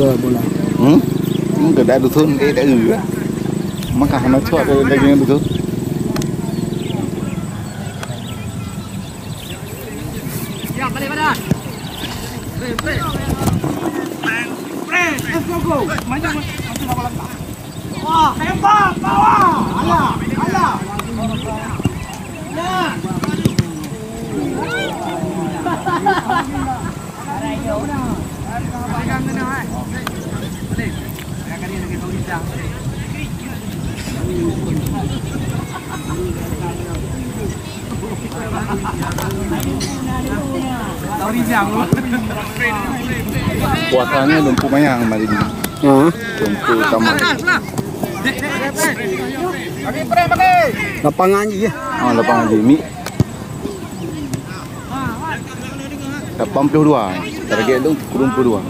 juga bola. Enggak ada dusun kayak ada. Maka hana cuak ada daging itu. Ya, balik badan. Let's go. Maju bola. Wah, tembak bawah. Alah. Ya. Puasanya lumpuh mayang mari ini. Lumpuh tamat. Lapangan je ya. Lapangan Jimmy. 82. Target tu 42.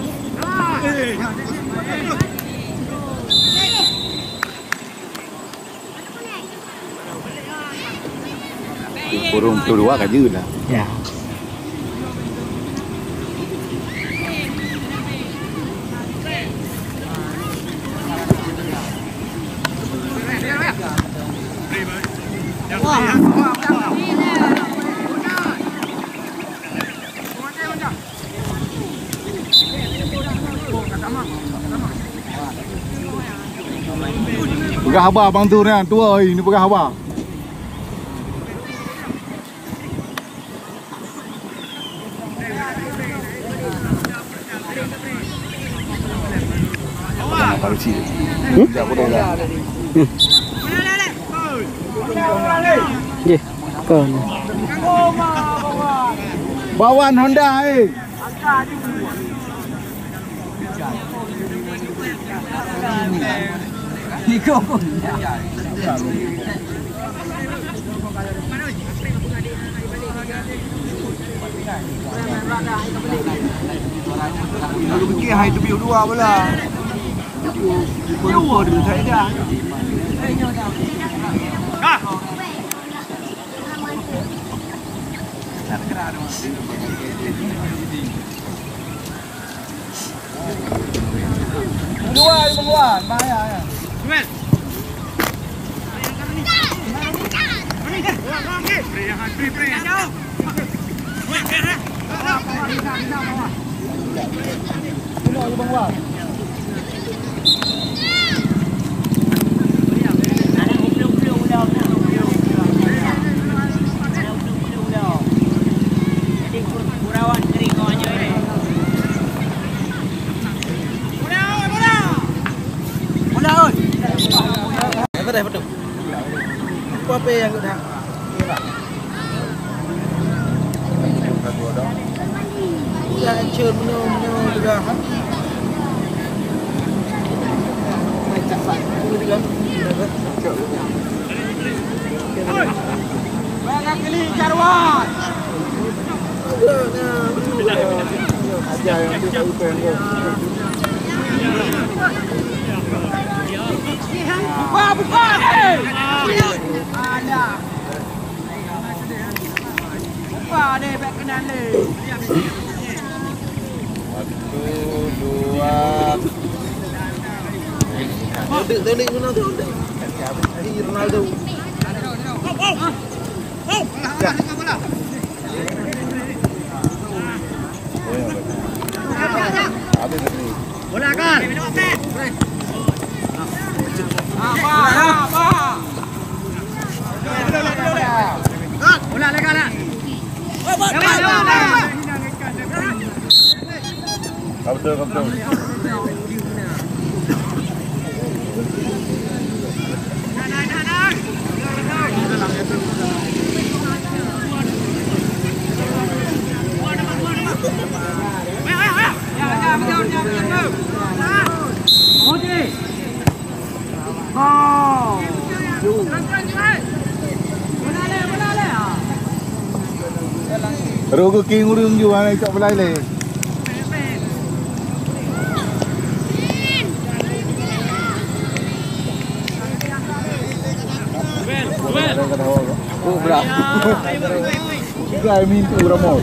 Kurung 42 kan je lah. Ya. Pegang habar abang tu ni, tua ni pegang habar. Kalau cik. Sekejap boleh lah. Ye, kan. Bawan Honda Lalu pergi hai tu biu dua bola. Dua dulu saya dah. Dua penguat bahaya ya. Cuman. Apa yang kau dah? Ya, action menung juga. Macam mana juga? Banyak kali carwan. aja yang kita upen tu. Buka. Ada. Buka deh back kanan deh. 1, 2. Delik mana tu? Ini Ronaldo. Bola kan? Bola legal lah. Betul. Rogo king urung juga nak cak belai le. Oh bra. Guy mean to Ramos.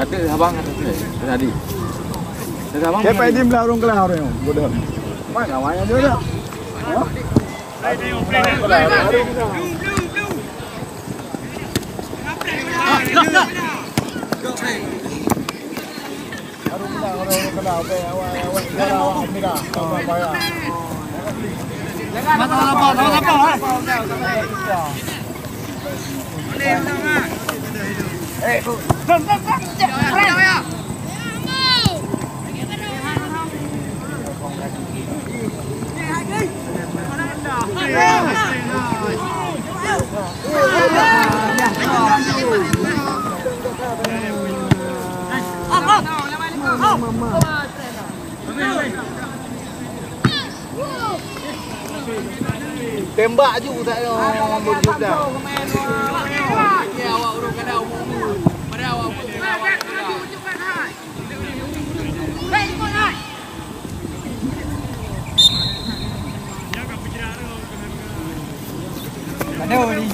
Ada abang ada tadi. Abang. Siapa yang belah orang kelah orang yang bodoh. Mana awaknya dia dah. Tembak je tak ada orang berjub dah. Ya awak urung kada umum. Pada awak pun. Hei, ikut hai. Ada ni.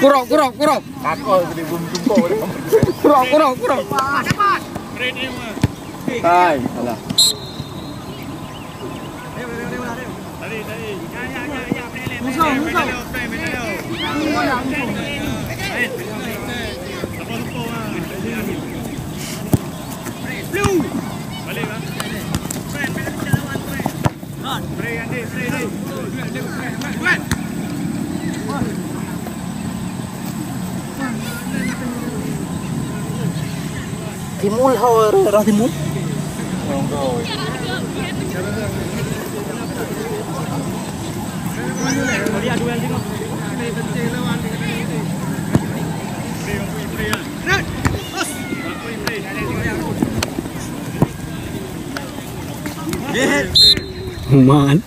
Kurang. Kakak gede bum tumpuk dia. Kurang. Hai, salah. Timul hawa timul. Man.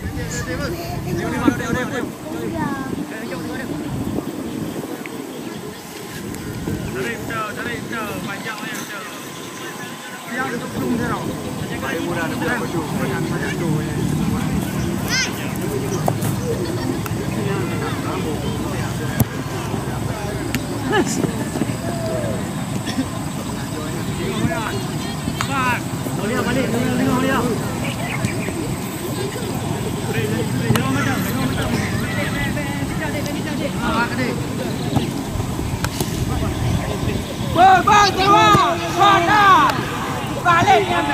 Bang, tengok. Mana? Balik yang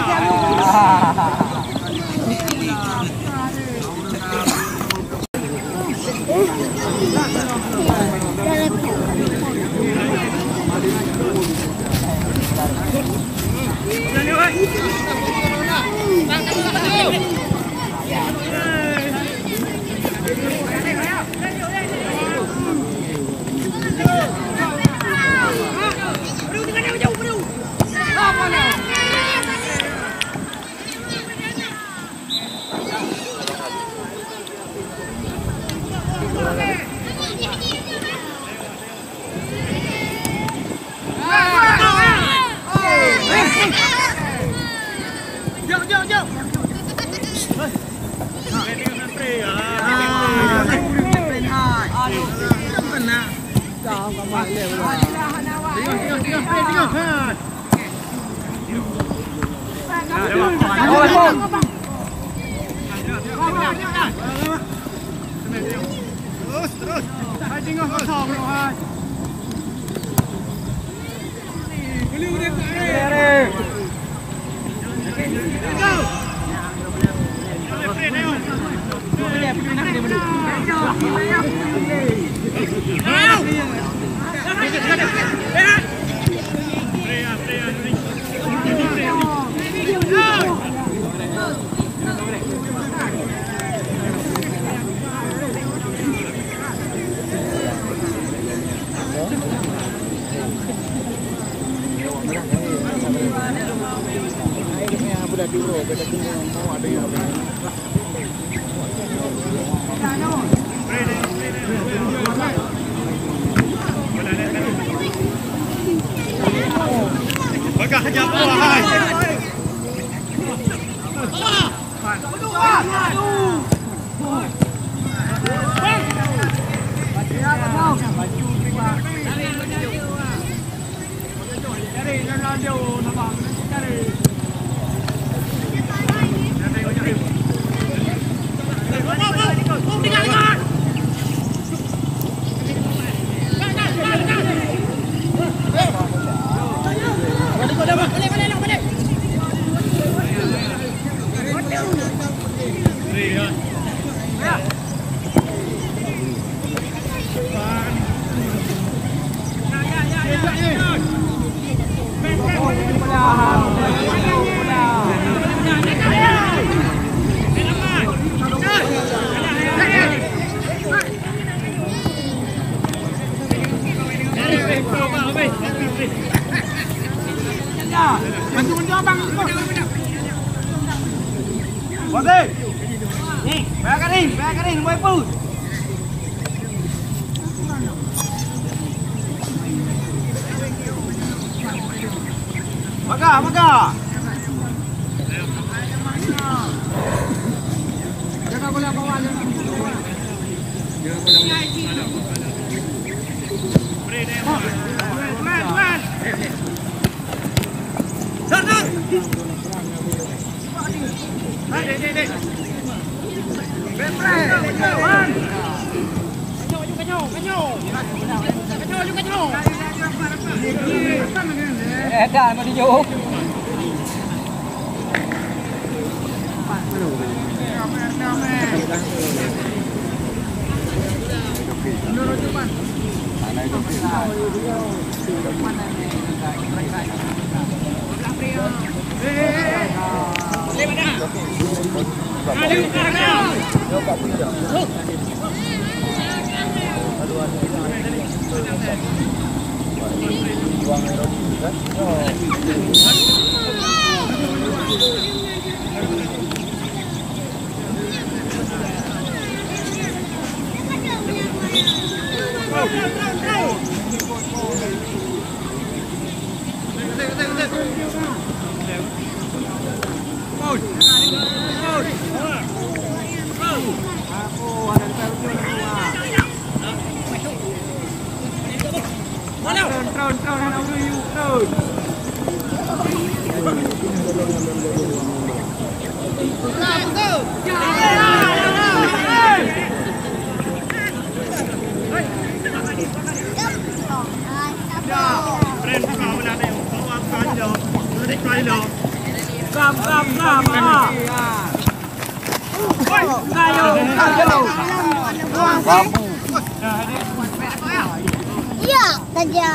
Iya, saja.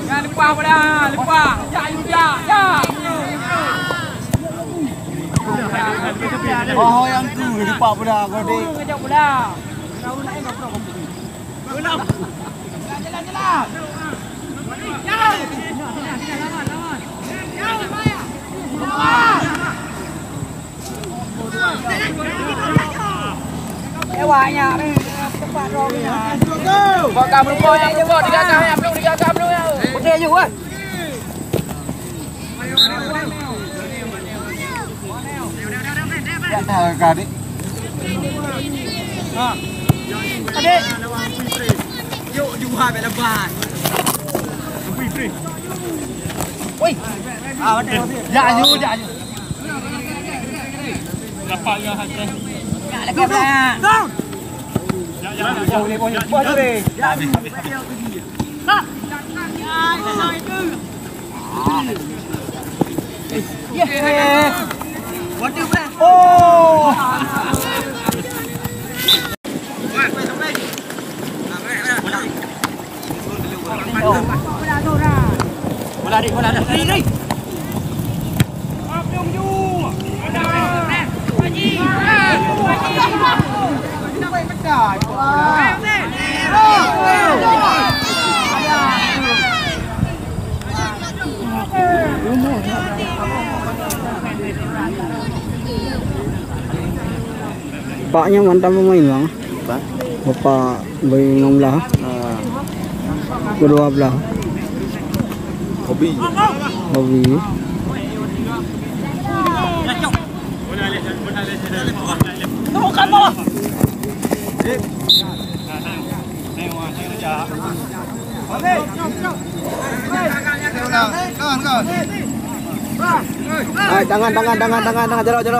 Jangan lupa pada, lupa. Ya. Oh yang tu lupa pada kau dek. Kejap pada. Kau naik kau pro. Belum. Jalan. Ewanya cepat dongnya. Bakal berubah yang je buat digagam ya, belum digagam belum ya. Okey je buat. Ya tahu adik. Adik. Yuk jumpa lebat. Free. Woi. Ya you. Dapat ke hati? Ya lagi belah. Down. Ya. Boleh. Ya. Nak. Ya. Water belah. Oh. Bola dah. Ri. Bapaknya mantap bermain bang. Bapak bermain belah. Kedua belah. Hobi. Tangan, jerok.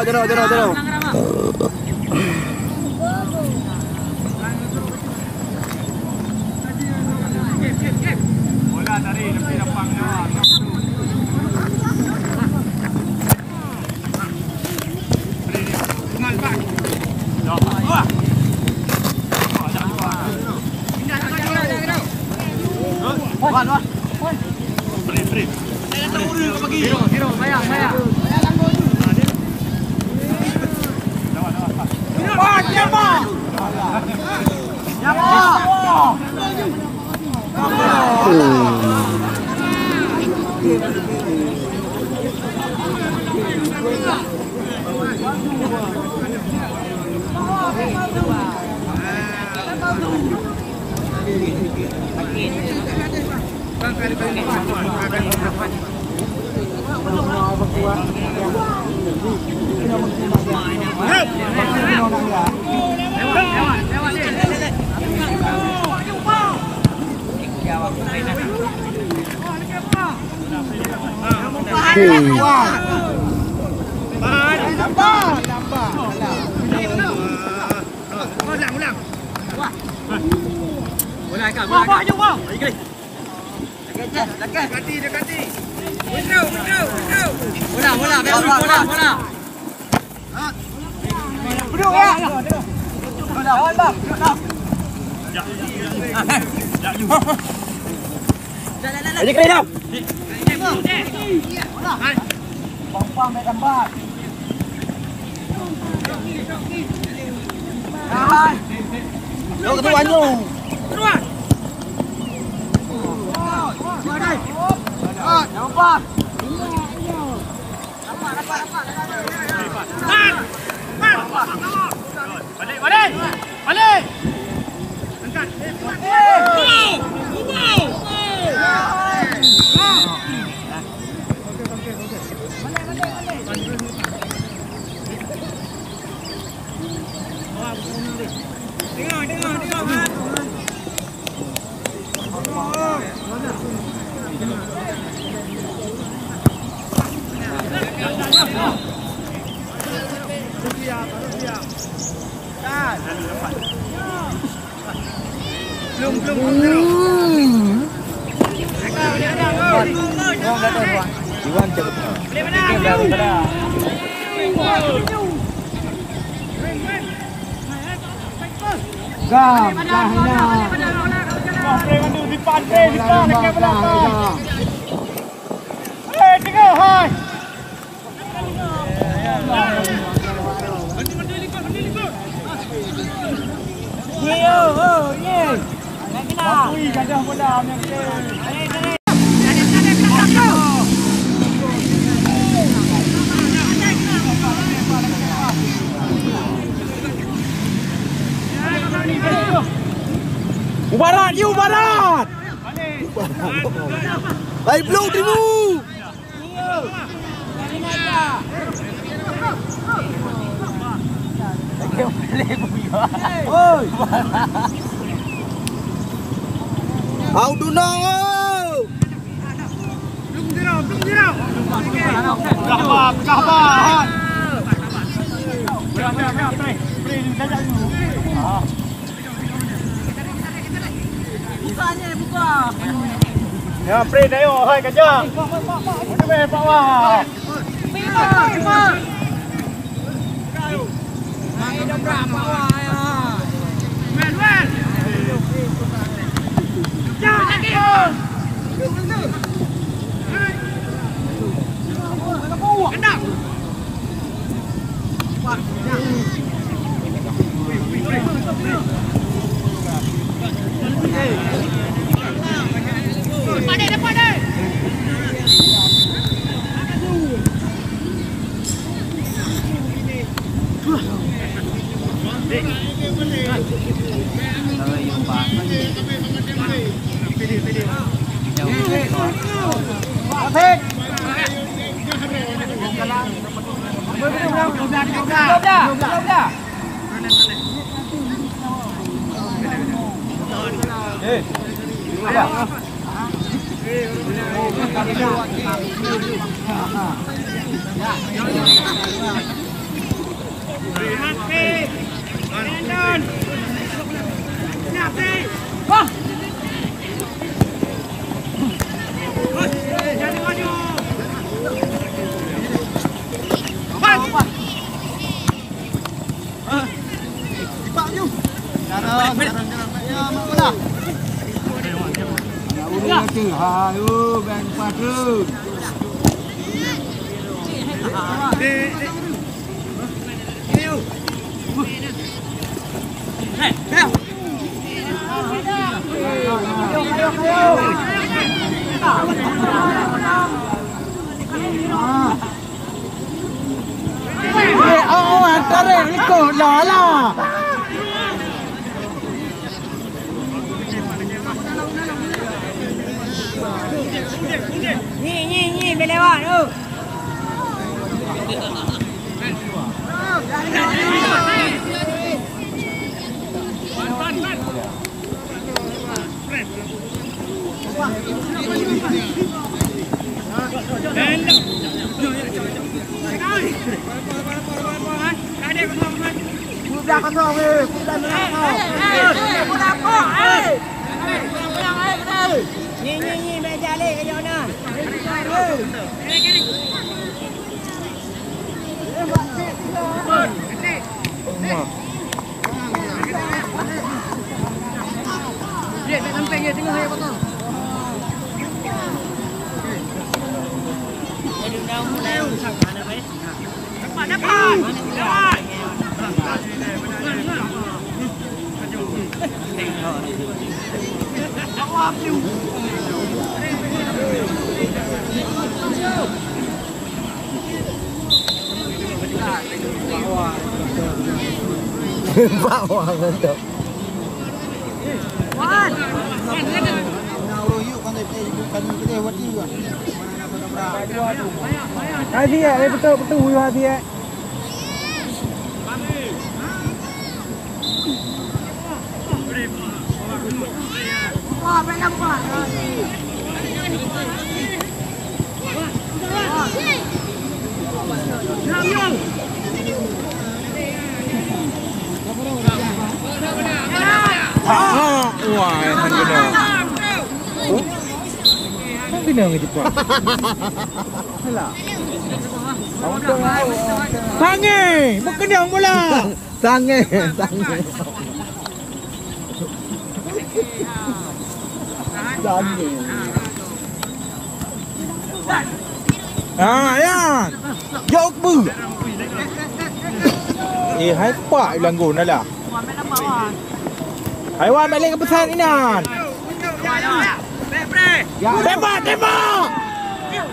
Barat! Baik blue dulu. Oi. Au dunong ơi. Kabar. Ya, pre đấy rồi, hai cả chưa? Muốn về bao à? Hayu bang padru. Antara ikut lah. Ni belewat tu. Budak kosong ni, budak Ni meja le ke jona. Dia sampai dia tengah air potong. Jadi dah mulai usah mana baik. Dapat. Bawa mantap. Wan. Hadi ya, betul huyu hadi ya. Wah, nampak. Wah, han benar. Benar ke Jepang? Salah. Sange, berkenang pula. Sange. Yan. Jauh bu. Hai pak langgun dah lah. Haiwan balik ke pesan Inan.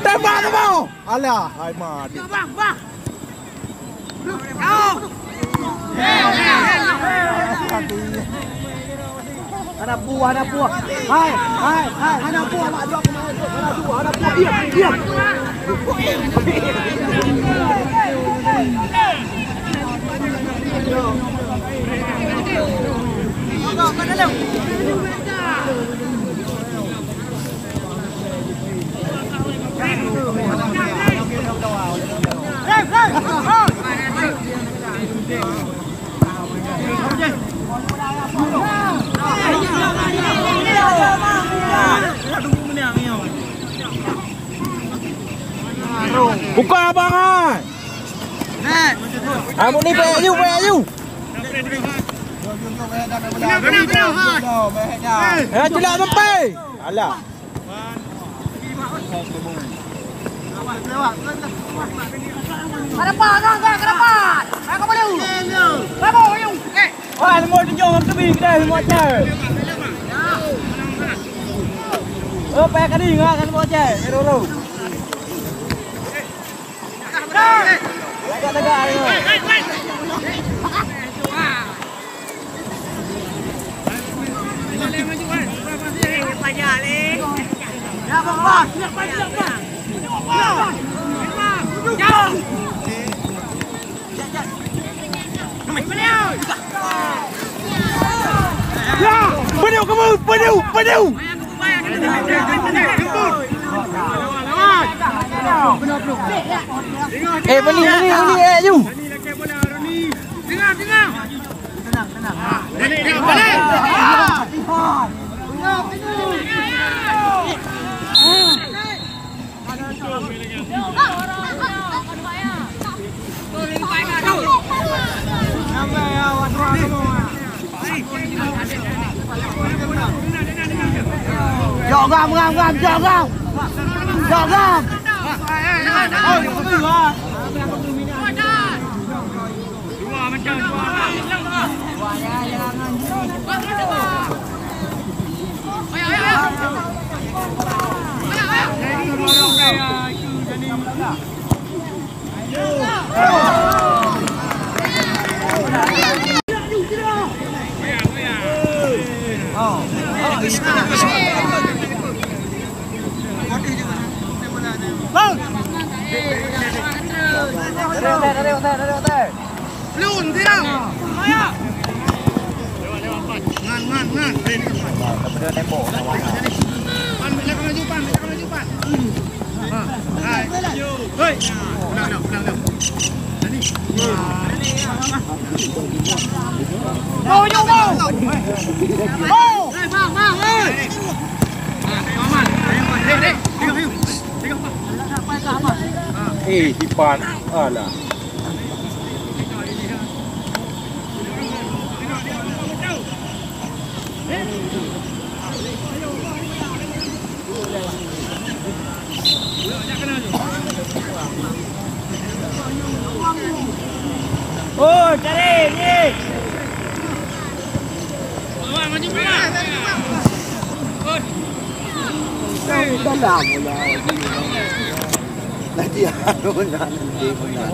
Tembak. Alah, hai mati. Bang. Ada buah. Hai. Ada buah mak jawab ada buah. Diam. Buka abang. Kamu ni pe you. Celak sampai. Alah. Kenapa? Aku boleh. Kamu yung. Wah, semua tunjuk orang tebi kedai semua cai. Oh, payah kadi ngah kan semua cai. Dulu. Tegak ayo. Payah le. Ya bang. Jauh. Penuh kamu, penuh. Beli you. Dengar. Jok gam. Lun dia. Ayo. Ngan. Daripada tembok. Pan maju. Hai. Hoi. Pulang. Tadi. Oh. Bang. Hipan. Alah. Oh, cari ni. Maju pulang. Dah dah mula. Nanti ada nanti punya.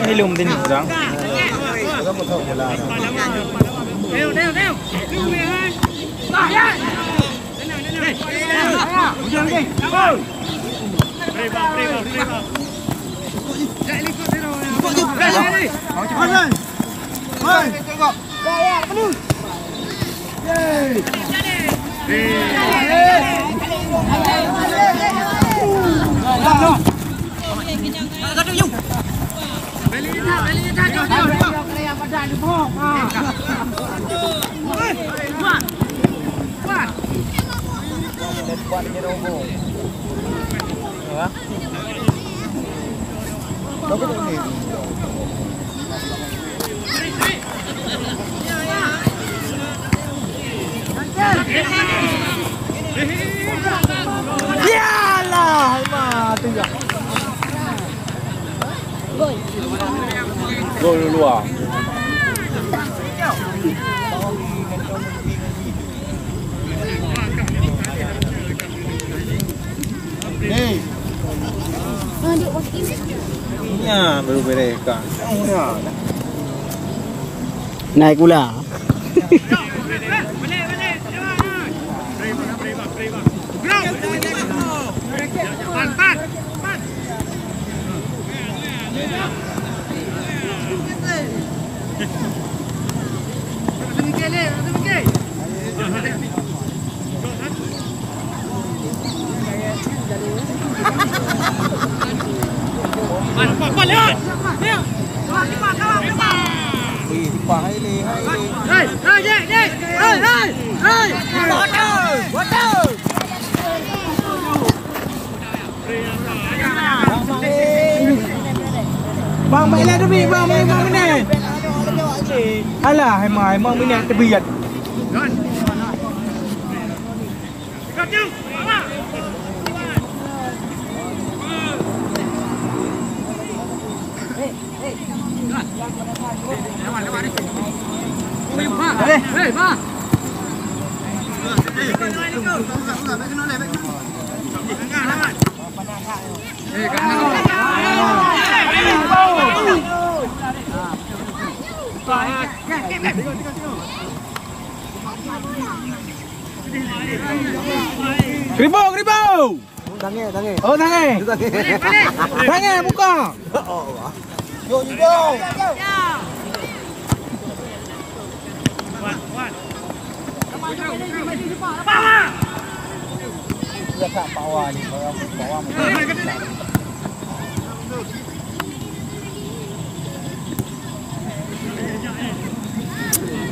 Hilum din orang. Đeo. Lưu mẹ ơi. Tải ra. Tenang. Đi. Play vào. Chạy đi con thế rồi. Đi. Con lên. Ơi. Đây, penuh. Yeay. Yalah, mati dah. Gol luar. Hey. Ya, baru mereka. Naik pula. Bang mai lah tepi bang mai ni. Alah hai mai bang ni terbiat. Hei, ma. Ribau. Tangan. Oh, tangan. Tangan buka. Yo.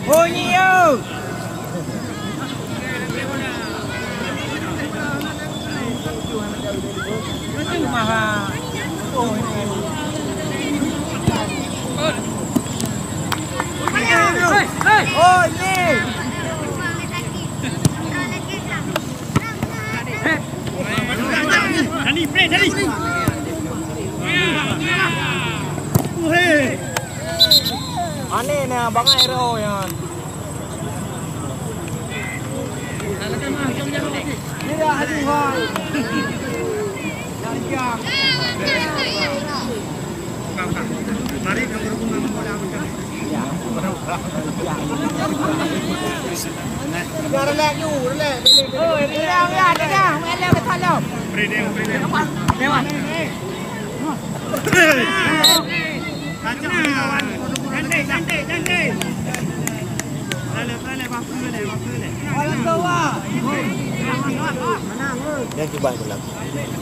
Oh, nyiu. Oh, ni. Tadi. Aneh ni abang aero yang. Dia hadi hoi. Mari kamu rumah bola macam ni. Ya, relax you, relax. Oh, relax ya, dah. Melek ke salam. Beri. Lewat. Kacau kawan. Cantik. Lele, waktu le. Alah tawa. Yang kibai pula.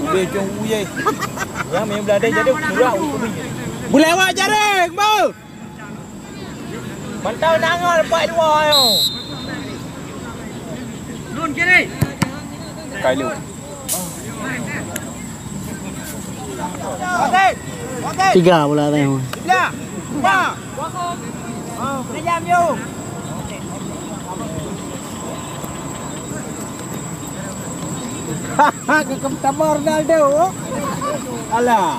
Ube jong uye. Yang main beladai jadi kurang ubi. Boleh awak jaring, bau. Mantau nangal pai dua yo. Nun kiri. Kai lu. Okey. 3 pula tengok. Lah. Ba. Oh, kena jam yo. Haha, kekamtama Ronaldo. Alah.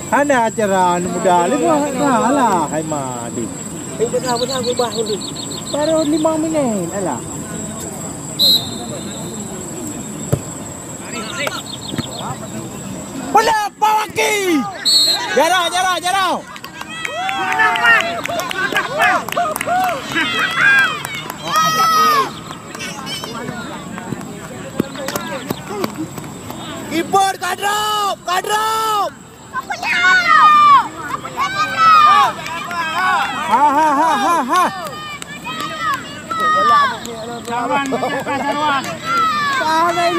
Ada acara muda lagi alah hai madi. Betul gubah dulu. Baru 5 minit alah. Bola Pawaki. Jarau. Keyboard kadrop. Ha. Sarwan. Anai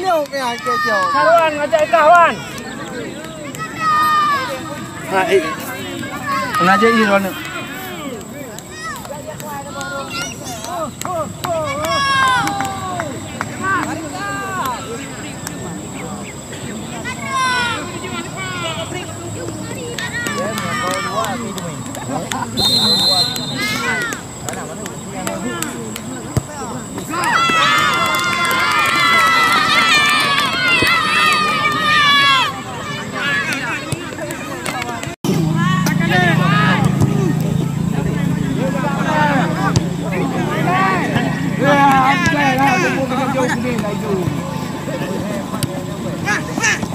lom ya kejo. Sarwan ngajak kawan. Ngajak Irwan.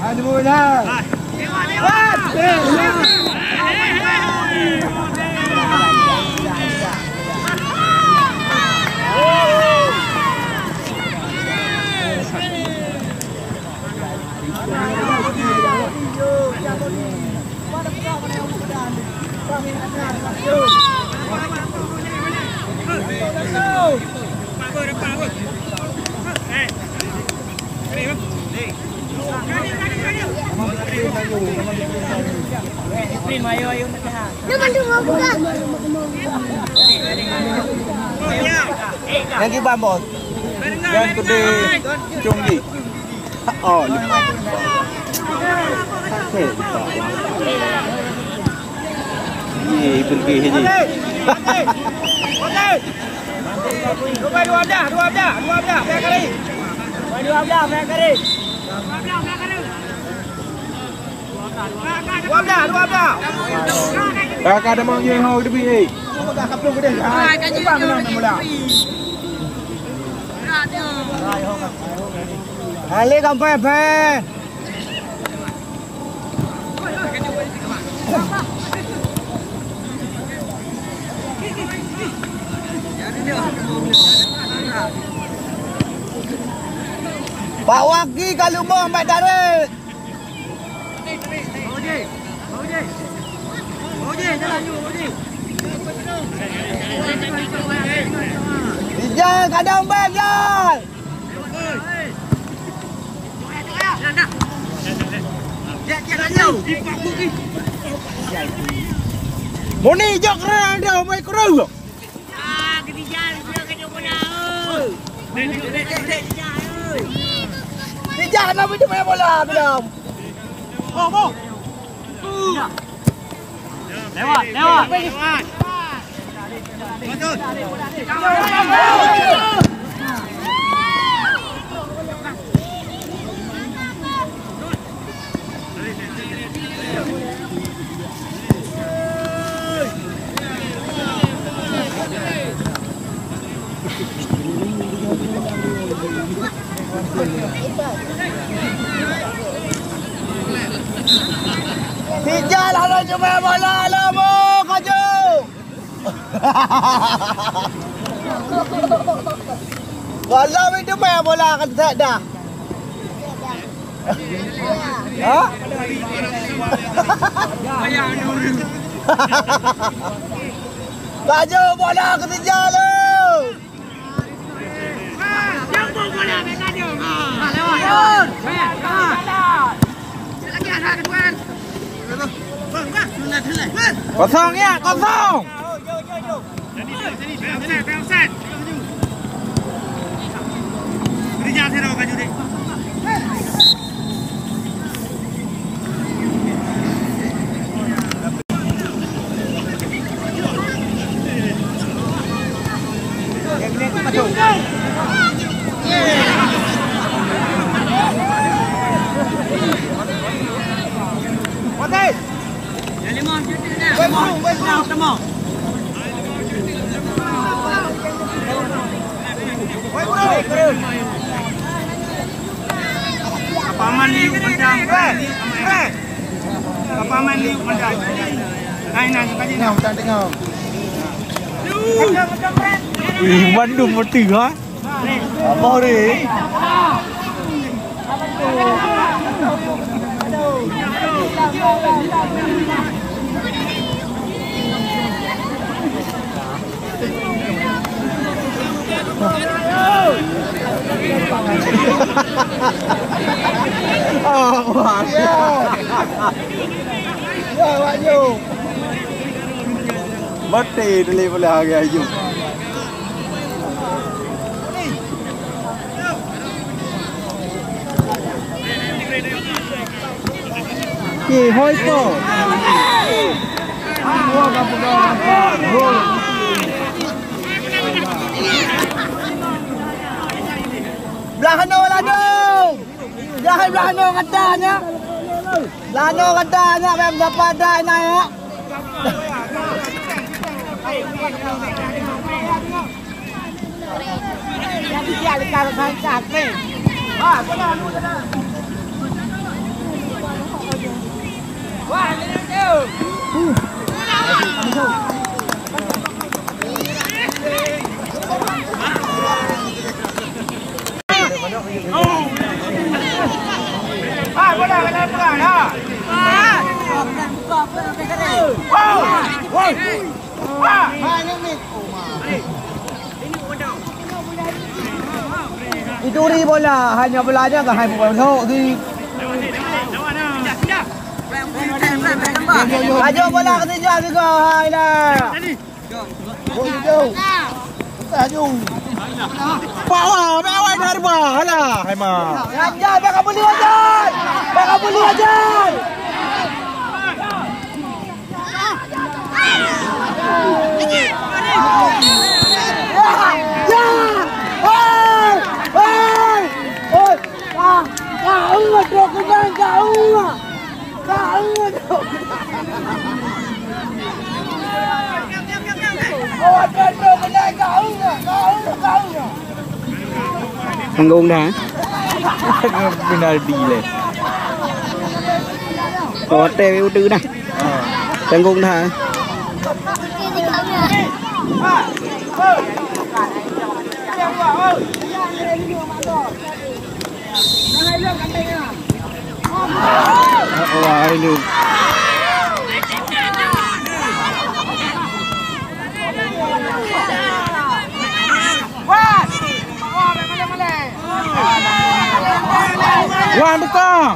Aduh dah. Lewat. Yang kiban bos. Yang gede cunggi. Oh, sakit. Ye, pergi je. Okey. Dua dah, biar kali. Dua dah, biar kali. Dua dah. Kakak ada mau ye hau debi eh. Dah kaplu gede. Hai, kan je mula. Ali kampai pen. Pak Waki kalau mau ambil darat. Oje, jalan you, Oje. Ijal, kadang bang, Ijal. Moni jok kerana dia mai kerau. Ah, ketijan dia kena bola. Tijak nak pergi main bola belum? Oh. Lewat. Betul. Tijal harus cuma bola lah mu kaju. Kalau itu main bola kan tak dah. Ha? Kaju bola ke Tijal lu. Jemput bola ke Kaju. Lewat. Lagi ada kawan. Kosong ya, kosong. Jadi, offset. Beri jalan terus Kaju dek. Paman liu mandang. Paman liu mandang. Kainan kaji nak tengok. Bandung mati ha? Apa ni? Oh, wah. Ya, Wahyu. Mati deli boleh hari Ayu. Ki hoi ko. Gua enggak pegang. Gol. Belahano ladung. Belahano katanya. Belahano katanya memang dapat dah naik. Jadi dia lekat sangat ni. Ah, benar lu benar. Wah, ini tu. Ah, benar benar dah. Ah. Itu di bola hanya belanya ke hai bukan thô thì ayo bola ke tinjau juga hai dah. Bawa, bawa dari bawah lah, hai mah. Anjay, baka beli wajan. Baka beli wajan. Tanggung dah. Penalti le. Kote udah dah. Tanggung dah. Wah ini. Wan bekang.